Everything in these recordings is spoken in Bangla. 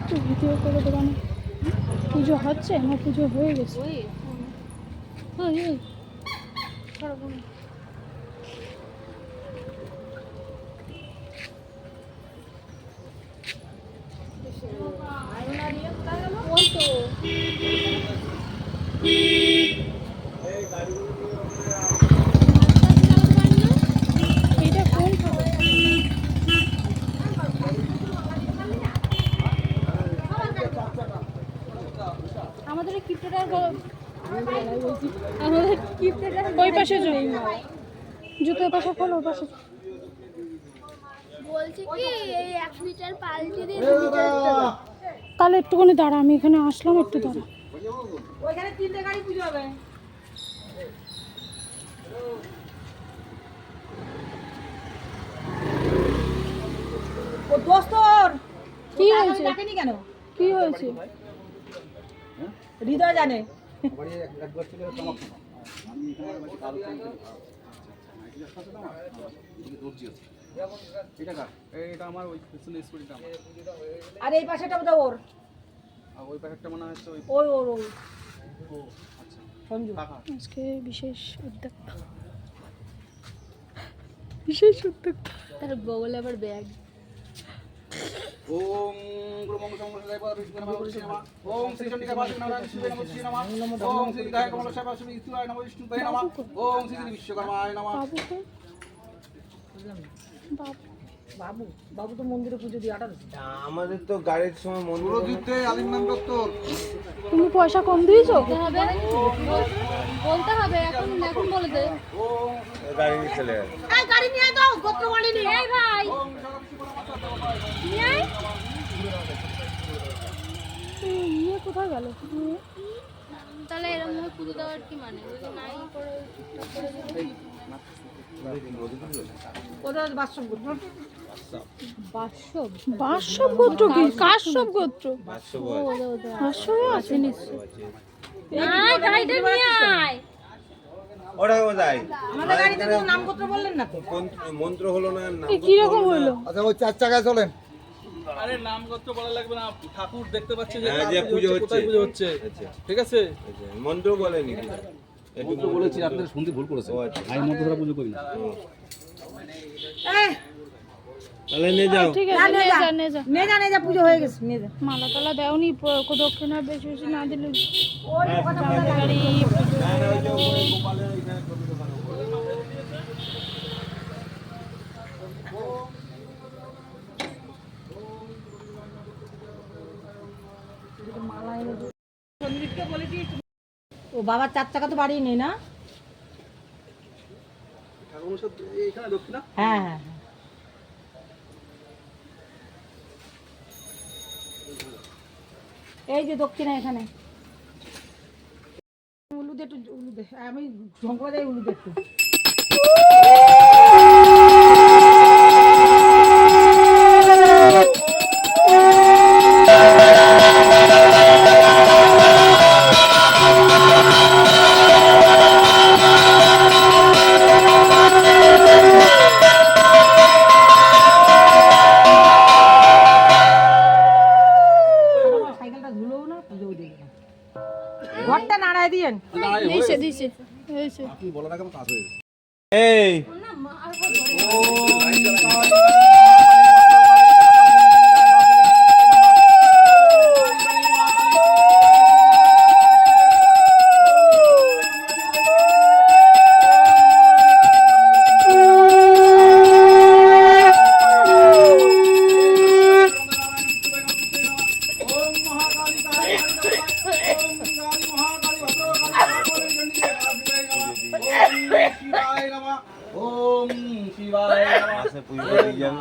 একটু ভিডিও করে দেবো না? পুজো হচ্ছে না পুজো হয়ে গেছে? এইটা কোন আমাদের কিপ্টেটার আমাদের কিপ্টেটার ওই পাশে জুতোর পাশে খোলো ওই পাশে। বলছি কি এই 1 মিটার পাল্টে দিয়ে 2 মিটার তাহলে একটুখানি দাঁড়া, আমি এখানে আসলাম, একটু দাঁড়া। ওইখানে 3টে গাড়ি পুজো হবে। ও দোস্তর কি হয়েছে? ডাকেনি কেন? কি হয়েছে? হৃদয় জানে। আর এই পাশেটা বোধহয় ওর। ওই প্যাকেটটা মনে হচ্ছে ওই ওই ওর ওই আচ্ছা সঞ্জু। আজকে বিশেষ উদ্যোগ, বিশেষ উদ্যোগ। তার বগলে আবার ব্যাগ। ওম গুরুমঙ্গলমঙ্গলদায় পরমেশ্বরায় নমঃ নমঃ ওম শ্রী চন্ডিকায় বাসুদেবায় নমঃ শিবায় নমঃ শ্রী নমঃ ওম শ্রী গায় কমলশায় বাসুদেবায় ইস্তুরায় নমঃ বিষ্ণুপায় নমঃ ওম শ্রী বিশ্বকর্মায় নমঃ। বাবু তো বাবু বাবু বাবু তো মন্দিরে পুজো দিয়ে 18 আমাদের তো গাড়ির সময় মন্দির পুরোহিতে আলিঙ্গন দত্তর তুমি পয়সা কম দিয়েছো? বলতে হবে এখন এখন বলে দে। গাড়ি নিয়ে চলে যায়। এই গাড়ি নিয়ে দাও গোত্র বাড়ি নিয়ে। এই ভাই নিয়ে আয়। ইয়ে কোথায় গেল? তাহলে এরকম ভাবে পুজো দেওয়ার কি মানে? যদি নাই করে ঠিকঠাক করে দিলে ওদের বাসন গোত্র। বাসব বাসব গোত্র কি? কার সব গোত্র? বাসব আছে নিশ্চয়। আয় গাড়িটা নিয়ে আয়। ওটা কোথায়? আমাদের গাড়িতে তো নাম গোত্র বললেন না তো। মন্ত্র হলো না, নাম কি রকম হলো? আচ্ছা ওই 4 চাকায় চলেন। আরে নাম গোত্র বলা লাগবে না, ঠাকুর দেখতে পাচ্ছে যে হ্যাঁ, যে পুজো হচ্ছে। কোথায় পুজো হচ্ছে। আচ্ছা ঠিক আছে আচ্ছা, মন্ত্র বলেনি একটু মন্ত্র বলেছি, আপনাদের শুনতে ভুল করেছে। আমি মন্ত্র ছাড়া পুজো করি না। এই তাহলে নিয়ে যাও। ঠিক আছে, নিয়ে যা নিয়ে যা। নে যা পুজো হয়ে গেছে নিয়ে যা। মালা টালা দেওনি, দক্ষিণা বেশি বেশি না দিলে ওই কথা বলা গাড়ি না, না, ওই যে ওপরে গোপালের ওইখানে ছোট দোকান ওপরে। ও বাবার 4 চাকা তো বাড়ি নেই না? ঠাকুর মশাই এইখানে দক্ষিণা হ্যাঁ হ্যাঁ হ্যাঁ। এই যে দক্ষিণা এখানে উলুদে একটু উলুদে আমি ঝঙ্করা যাই উলুদে একটু। সাইকেলটা ধুলোও না পুজো দিয়ে ঘরটা নাড়ায় দিয়েন। দিয়েছে দিয়েছে হয়েছে। আপনি বলার আগে আমার কাজ হয়ে গেছে। এই ওম শিবায় নমঃ। মাসে পুজো করে দিয়ে যাবে।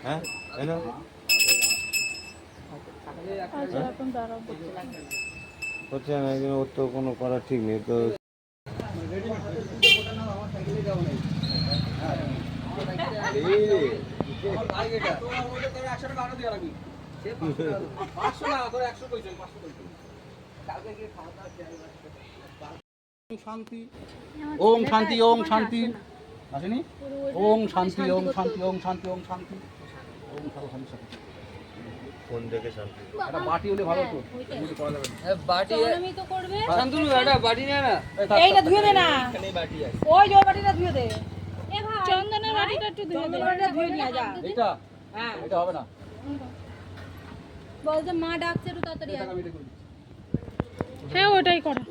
হ্যাঁ তাই না? আচ্ছা এখন দাঁড়াও। হচ্ছে না, কিন্তু ওর তো কোনো করার ঠিক নেই তো। শান্তি ওম শান্তি ওম শান্তি আসেনি ওম শান্তি ওম শান্তি ওম শান্তি ওম শান্তি ওম শান্তি শান্তি ফোন দেখে শান্তি। একটা বাটি হলে ভালো তো এগুলো করা যাবে না। আমি তো করবে এইটা ধুয়ে দে না ওই যে ওই বাটিটা ধুয়ে দে এ ভাই চন্দনের বাটিটা একটু ধুয়ে দে। চন্দনের বাটিটা ধুয়ে নিয়ে যা এইটা হ্যাঁ এটা হবে না বল যে মা ডাকছে একটু তাড়াতাড়ি এটা আয়। আমি এটা করি হ্যাঁ ওটাই করো।